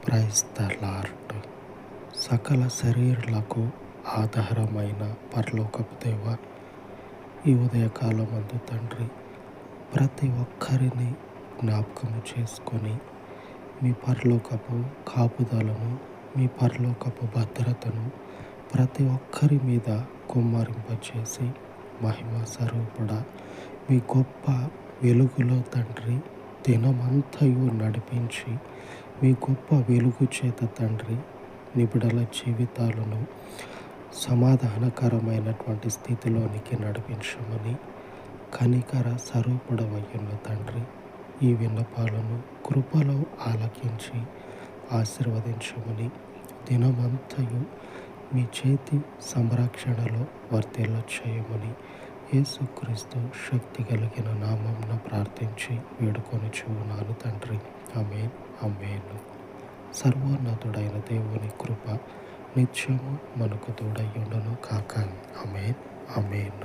Praise the lord. సకల శరీరులకు ఆధారమైన పరలోకపు దేవ, ఈ ఉదయకాలమందు తండ్రి, ప్రతి ఒక్కరిని జ్ఞాపకము చేసుకొని మీ పరలోకపు కాపుదలను, మీ పరలోకపు భద్రతను ప్రతి ఒక్కరి మీద కుమ్మరింపచేసి, మహిమ స్వరూపుడ, మీ గొప్ప వెలుగులో తండ్రి దినమంతయు నడిపించి, మీ గొప్ప వెలుగు చేత తండ్రి నిబిడల జీవితాలను సమాధానకరమైనటువంటి స్థితిలోనికి నడిపించమని కనికర స్వరూపుడవయ్యున్న తండ్రి, ఈ విన్నపాలను కృపలో ఆలకించి ఆశీర్వదించమని, దినమంతయు మీ చేతి సంరక్షణలో వర్ధిల్ల చేయమని యేసుక్రీస్తు శక్తి కలిగిన నామమున ప్రార్థించి వేడుకొనుచున్నాను తండ్రి. ఆమేన్, ఆమేన్. సర్వోన్నతుడైన దేవుని కృప నిత్యము మనకు తోడై ఉండును కాక. ఆమేన్, ఆమేన్.